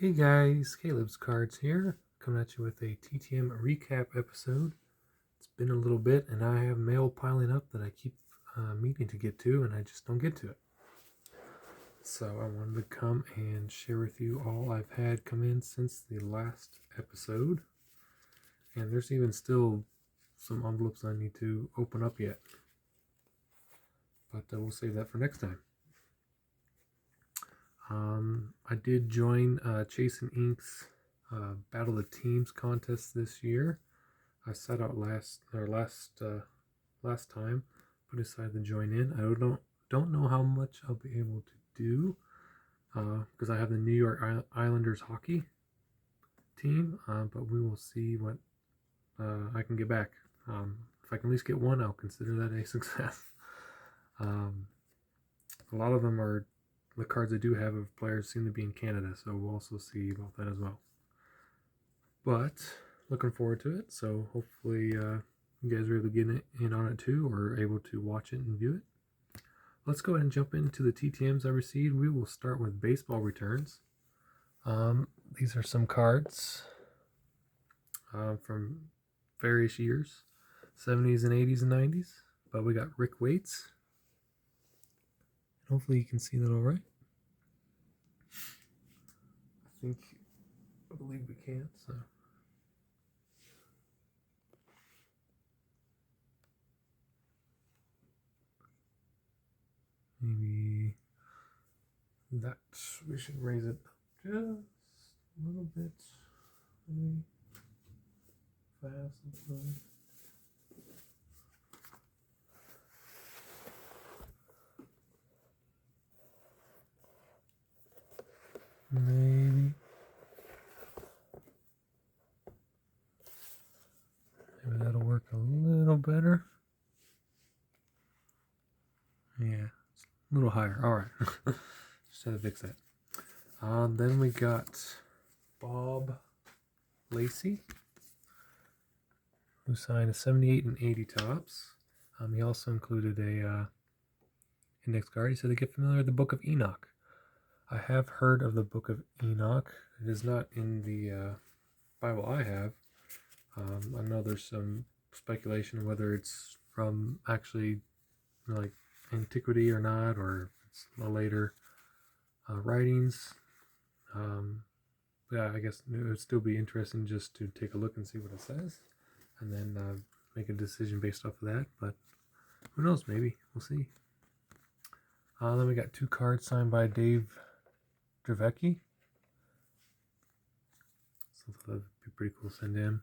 Hey guys, Caleb's Cards here, coming at you with a TTM recap episode. It's been a little bit and I have mail piling up that I keep meaning to get to and I just don't get to it. So I wanted to come and share with you all I've had come in since the last episode. And there's even still some envelopes I need to open up yet. But we'll save that for next time. I did join Chasing Ink's Battle of the Teams contest this year. I sat out last time, but decided to join in. I don't know how much I'll be able to do because I have the New York Islanders hockey team, but we will see what I can get back. If I can at least get one, I'll consider that a success. A lot of them are the cards I do have of players seem to be in Canada, so we'll also see about that as well. But looking forward to it, so hopefully you guys are able to get in on it too, or able to watch it and view it. Let's go ahead and jump into the TTMs I received. We will start with baseball returns. These are some cards from various years, 70s and 80s and 90s. But we got Rick Waits. Hopefully you can see that all right. I believe we can, so. Maybe that, we should raise it just a little bit. Maybe fast and slow. Maybe that'll work a little better. Yeah, it's a little higher. All right, just had to fix that. Then we got Bob Lacey, who signed a 78 and 80 tops. He also included a index card. He said to get familiar with the Book of Enoch. I have heard of the Book of Enoch. It is not in the Bible I have. I know there's some speculation whether it's from actually like antiquity or not, or it's later writings. Yeah, I guess it would still be interesting just to take a look and see what it says, and then make a decision based off of that. But who knows? Maybe we'll see. Then we got two cards signed by Dave Dravecki. So that'd be pretty cool to send in.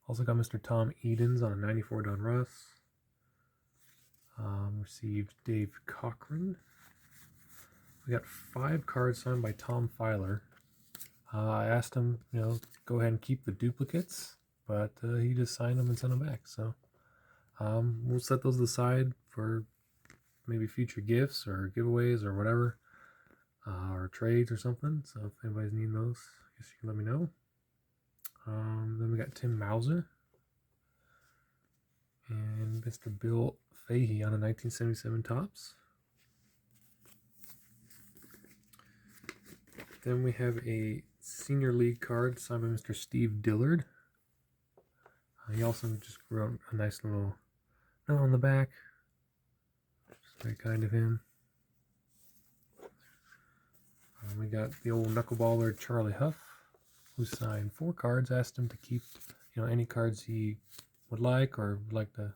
Also got Mr. Tom Edens on a 94 Don Russ. Received Dave Cochran. We got 5 cards signed by Tom Filer. I asked him, go ahead and keep the duplicates, but he just signed them and sent them back. So we'll set those aside for maybe future gifts or giveaways or whatever, or trades or something. So if anybody's needing those, I guess you can let me know. Then we got Tim Mauser and Mr. Bill Fahey on a 1977 tops. Then we have a senior league card signed by Mr. Steve Dillard. He also just wrote a nice little note on the back. Just very kind of him. We got the old knuckleballer Charlie Huff, who signed 4 cards. Asked him to keep, any cards he would like or would like to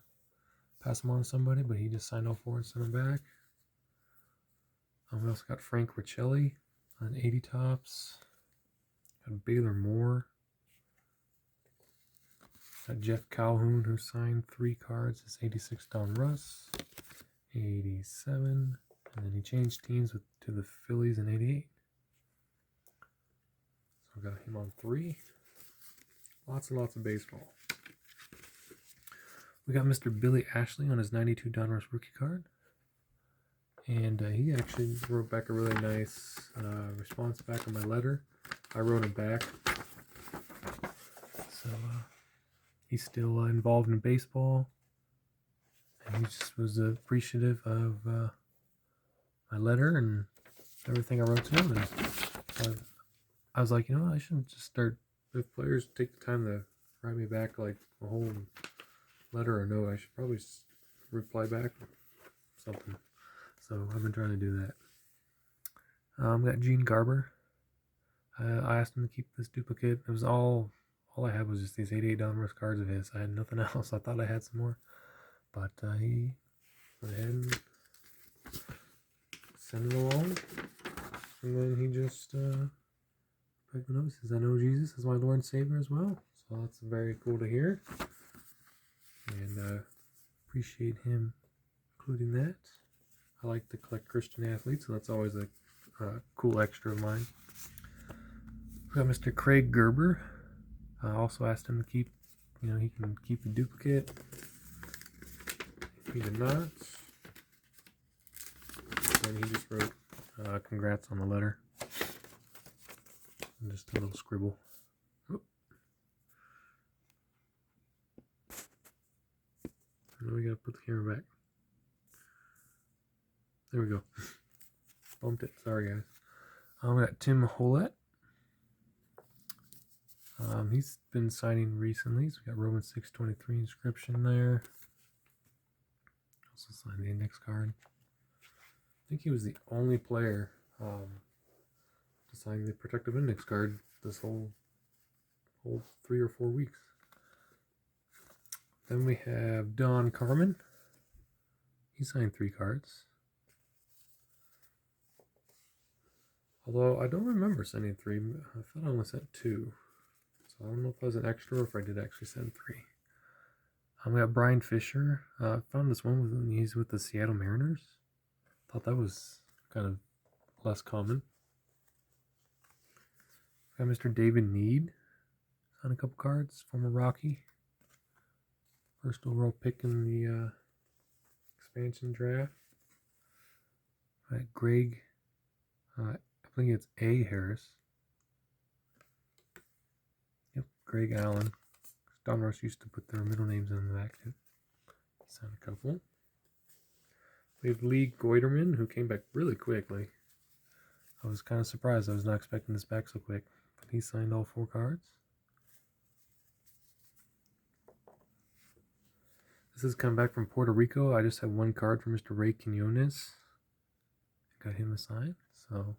pass them on to somebody, but he just signed all 4 and sent them back. We also got Frank Riccelli on 80 tops. Got Baylor Moore. Got Jeff Calhoun, who signed 3 cards. It's 86 Don Russ, 87, and then he changed teams to the Phillies in 88. So we got him on 3. Lots and lots of baseball. We got Mr. Billy Ashley on his 92 Donruss rookie card. And he actually wrote back a really nice response back on my letter. I wrote it back. So he's still involved in baseball. And he just was appreciative of my letter and everything I wrote to him. And I was like, you know what, I should just start, if players take the time to write me back like a whole letter or note, I should probably reply back something. So I've been trying to do that. Got Gene Garber. I asked him to keep this duplicate. It was all I had was just these 88 Donruss cards of his. I had nothing else. I thought I had some more, but he went ahead and sent it along. And then he just put the note, says, "I know Jesus is my Lord and Savior as well." So that's very cool to hear, and appreciate him including that. I like to collect Christian athletes, so that's always a cool extra of mine. We got Mr. Craig Gerber. I also asked him to keep, he can keep the duplicate. He did not. And he just wrote, "Congrats on the letter." And just a little scribble. Oop. Now we gotta put the camera back. There we go. Bumped it. Sorry, guys. We got Tim Hollett. He's been signing recently, so we got Romans 6:23 inscription there. Also signed the index card. I think he was the only player to sign the protective index card this whole 3 or 4 weeks. Then we have Don Carmen. He signed 3 cards. Although I don't remember sending 3. I thought I only sent 2. So I don't know if that was an extra or if I did actually send 3. We got Brian Fisher. I found this one he's with the Seattle Mariners. Thought that was kind of less common. Got Mr. David Need on a couple cards, former Rocky. First overall pick in the expansion draft. Right, Greg, I think it's A. Harris. Yep, Greg Allen. Donruss used to put their middle names in the back too. He signed a couple. We have Lee Goiterman, who came back really quickly. I was kind of surprised. I was not expecting this back so quick. But he signed all 4 cards. This has come back from Puerto Rico. I just have 1 card for Mr. Ray Quinones. Got him a sign. So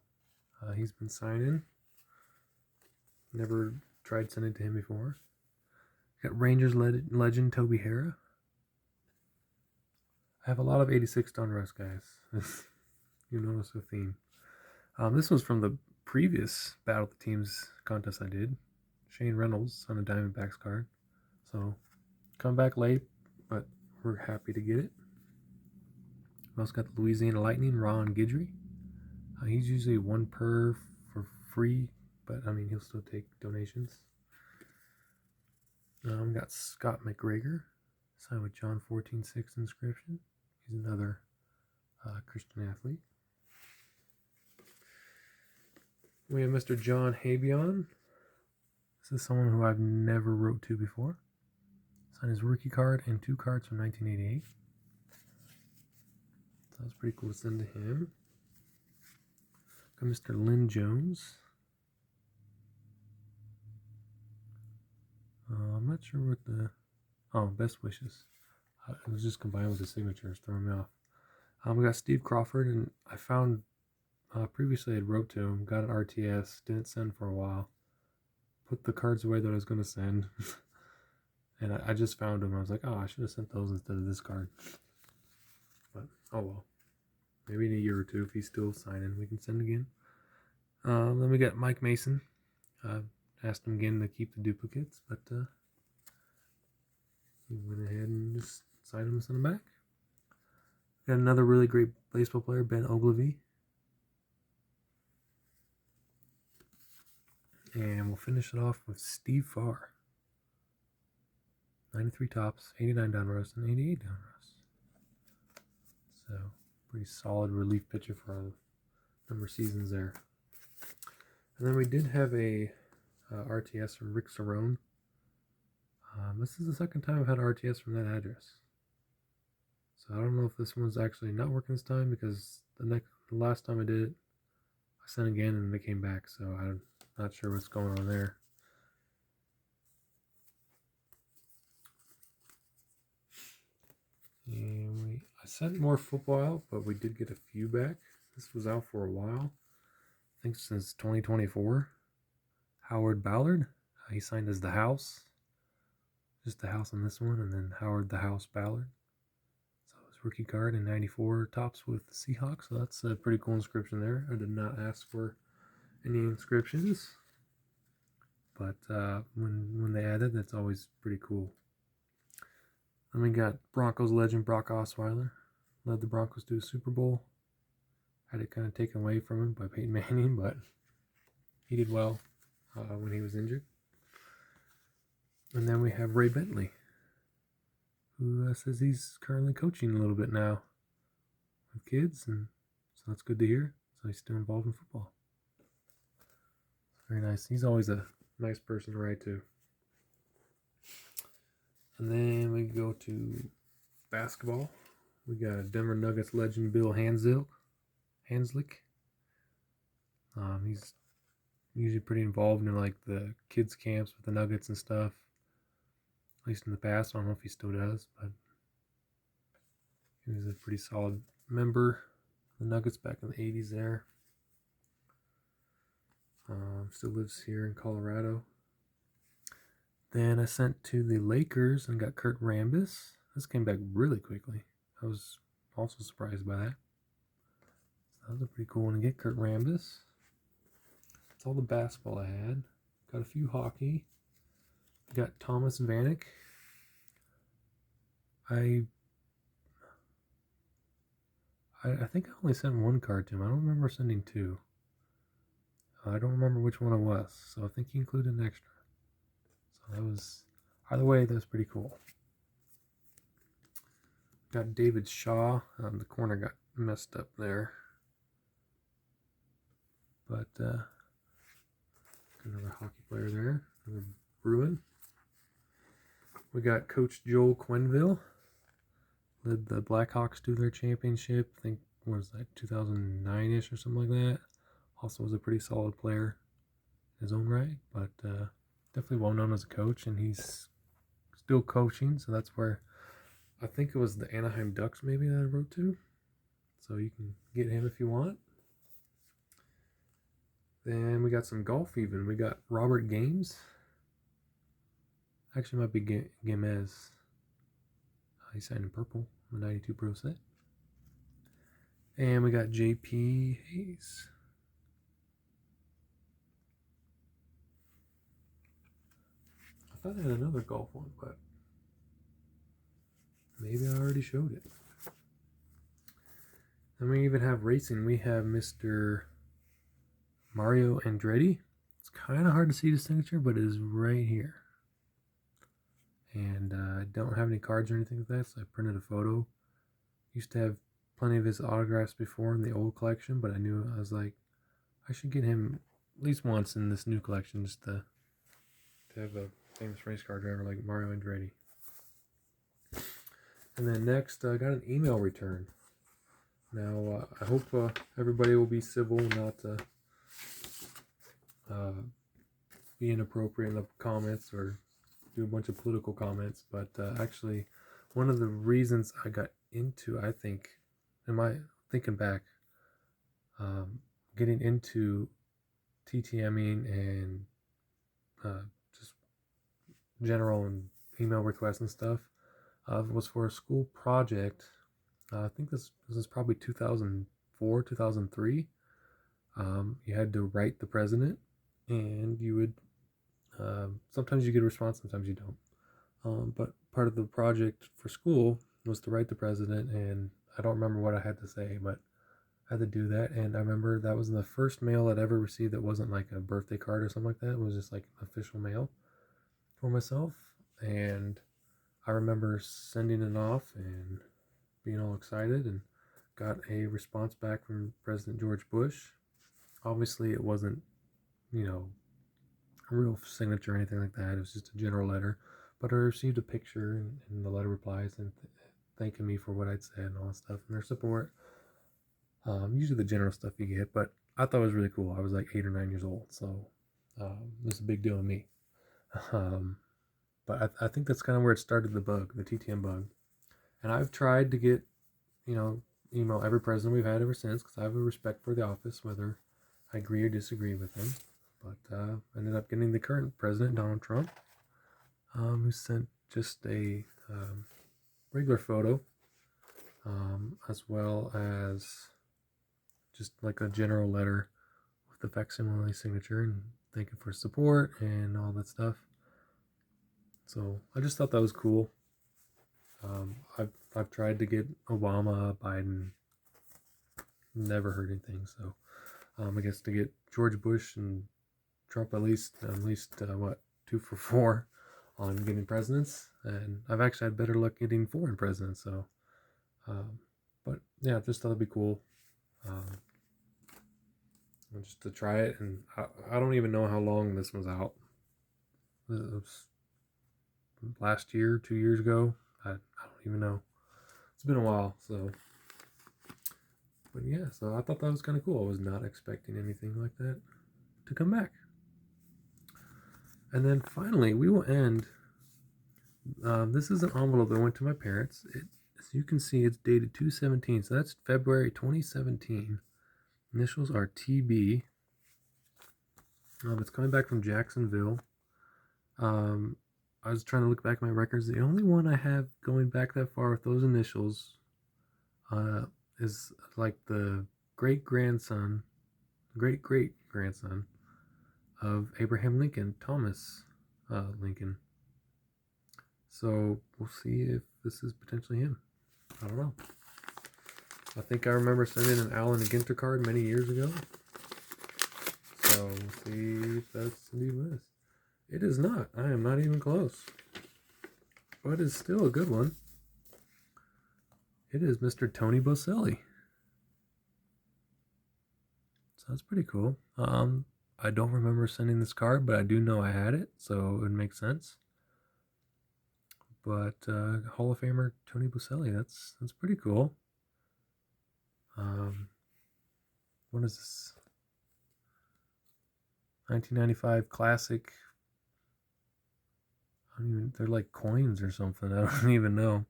he's been signing. Never tried sending to him before. Got Rangers legend Toby Harrah. I have a lot of 86 Donruss guys. You notice a theme. This was from the previous Battle of the Teams contest I did. Shane Reynolds on a Diamondbacks card. So, come back late, but we're happy to get it. We also got the Louisiana Lightning, Ron Guidry. He's usually 1 per for free, but I mean, he'll still take donations. We got Scott McGregor, signed with John 14:6 inscription. He's another Christian athlete. We have Mr. John Habion. This is someone who I've never wrote to before. Signed his rookie card and 2 cards from 1988. So that's pretty cool to send to him. Got Mr. Lynn Jones. I'm not sure what the... Oh, best wishes. It was just combined with the signatures, throwing me off. We got Steve Crawford, and I found previously I had wrote to him, got an RTS, didn't send for a while. Put the cards away that I was going to send. And I just found him. I was like, oh, I should have sent those instead of this card. But, oh well. Maybe in a year or 2, if he's still signing, we can send again. Then we got Mike Mason. Asked him again to keep the duplicates, but he went ahead and just signed them and sent them back. Got another really great baseball player, Ben Ogilvy. And we'll finish it off with Steve Farr. 93 tops, 89 Donruss, and 88 Donruss. So, pretty solid relief pitcher for a number of seasons there. And then we did have a RTS from Rick Cerrone. This is the second time I've had RTS from that address. So I don't know if this one's actually not working this time, because the last time I did it, I sent again and they came back. So I Not sure what's going on there. And I sent more football out, but we did get a few back. This was out for a while. I think since 2024. Howard Ballard. He signed as the House. Just the House on this one, and then Howard the House Ballard. So his rookie card in 94 tops with the Seahawks. So that's a pretty cool inscription there. I did not ask for any inscriptions, but when they add it, that's always pretty cool. Then we got Broncos legend Brock Osweiler. Led the Broncos to a Super Bowl. Had it kind of taken away from him by Peyton Manning, but he did well when he was injured. And then we have Ray Bentley, who says he's currently coaching a little bit now with kids, and so that's good to hear. So he's still involved in football. Very nice. He's always a nice person to write to. And then we go to basketball. We got Denver Nuggets legend Bill Hanslick. He's usually pretty involved in like the kids camps with the Nuggets and stuff. At least in the past. I don't know if he still does, but he was a pretty solid member of the Nuggets back in the 80s there. Still lives here in Colorado. Then I sent to the Lakers and got Kurt Rambis. This came back really quickly. I was also surprised by that. So that was a pretty cool one to get, Kurt Rambis. That's all the basketball I had. Got a few hockey. Got Thomas Vanek. I think I only sent one card to him. I don't remember sending two. I don't remember which one it was, so I think he included an extra. So that was, either way, that was pretty cool. Got David Shaw. The corner got messed up there. But another hockey player there. Another Bruin. We got Coach Joel Quenneville. Led the Blackhawks to their championship. I think, what was that, 2009-ish or something like that. Also was a pretty solid player in his own right, but definitely well known as a coach, and he's still coaching, so that's where I think it was the Anaheim Ducks maybe that I wrote to. So you can get him if you want. Then we got some golf even. We got Robert Games. Actually might be Gamez. He signed in purple, the 92 Pro set. And we got JP Hayes. I thought I had another golf one, but maybe I already showed it. And we even have racing. We have Mr. Mario Andretti. It's kind of hard to see the signature, but it is right here. And I don't have any cards or anything like that, so I printed a photo. Used to have plenty of his autographs before in the old collection, but I was like, I should get him at least once in this new collection just to have a famous race car driver like Mario Andretti. And then next, I got an email return. Now, I hope everybody will be civil, not be inappropriate in the comments or do a bunch of political comments, but actually one of the reasons I got into, I think, thinking back, getting into TTMing and just general and email requests and stuff was for a school project. I think this is probably 2004, 2003. You had to write the president, and you would sometimes you get a response, sometimes you don't. But part of the project for school was to write the president, and I don't remember what I had to say, but I had to do that. And I remember that was the first mail I'd ever received that wasn't like a birthday card or something like that. It was just like official mail for myself. And I remember sending it off and being all excited, and got a response back from President George Bush. Obviously, it wasn't, a real signature or anything like that. It was just a general letter. But I received a picture and the letter replies and thanking me for what I'd said and all that stuff and their support. Usually the general stuff you get, but I thought it was really cool. I was like 8 or 9 years old, so This is a big deal to me. But I think that's kind of where it started, the bug, the TTM bug. And I've tried to get, email every president we've had ever since, because I have a respect for the office, whether I agree or disagree with him. But ended up getting the current president, Donald Trump, who sent just a regular photo, as well as just like a general letter with the facsimile signature and thanking for support and all that stuff. So I just thought that was cool. I've tried to get Obama, Biden, never heard anything. So I guess to get George Bush and Trump at least what, 2 for 4 on getting presidents, and I've actually had better luck getting foreign presidents. So, but yeah, just thought it'd be cool. Just to try it, and I don't even know how long this was out. It was last year, 2 years ago. I don't even know. It's been a while, so. But yeah, so I thought that was kind of cool. I was not expecting anything like that to come back. And then finally, we will end. This is an envelope that went to my parents. As you can see, it's dated 2/17, so that's February 2017. Initials are TB. It's coming back from Jacksonville. I was trying to look back at my records. The only one I have going back that far with those initials is like the great-grandson of Abraham Lincoln, Thomas Lincoln. So we'll see if this is potentially him. I don't know. I think I remember sending an Allen and Ginter card many years ago. So we'll see if that's indeed this. It is not. I am not even close. But it's still a good one. It is Mr. Tony Boselli. So that's pretty cool. I don't remember sending this card, but I do know I had it, so it would make sense. But Hall of Famer Tony Boselli, that's pretty cool. What is this? 1995 classic. They're like coins or something. I don't even know.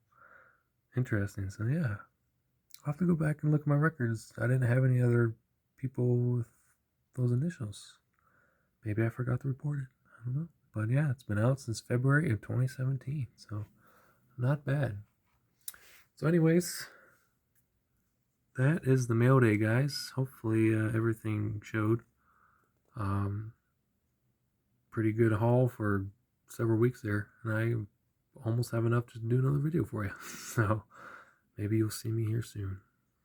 Interesting. So yeah, I'll have to go back and look at my records. I didn't have any other people with those initials. Maybe I forgot to report it. I don't know. But yeah, it's been out since February of 2017. So not bad. So anyways, that is the mail day, guys. Hopefully everything showed. Pretty good haul for several weeks there, and I almost have enough to do another video for you. So maybe you'll see me here soon.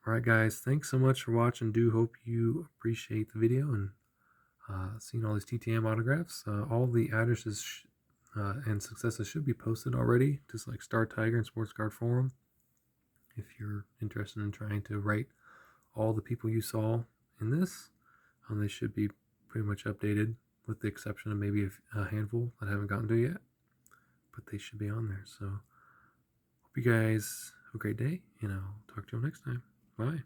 Alright guys, thanks so much for watching. Do hope you appreciate the video and seeing all these TTM autographs. All the addresses and successes should be posted already, just like Star Tiger and Sports Card Forum. If you're interested in trying to write all the people you saw in this, they should be pretty much updated, with the exception of maybe a handful that I haven't gotten to yet, but they should be on there. So hope you guys have a great day, and I'll talk to you next time. Bye.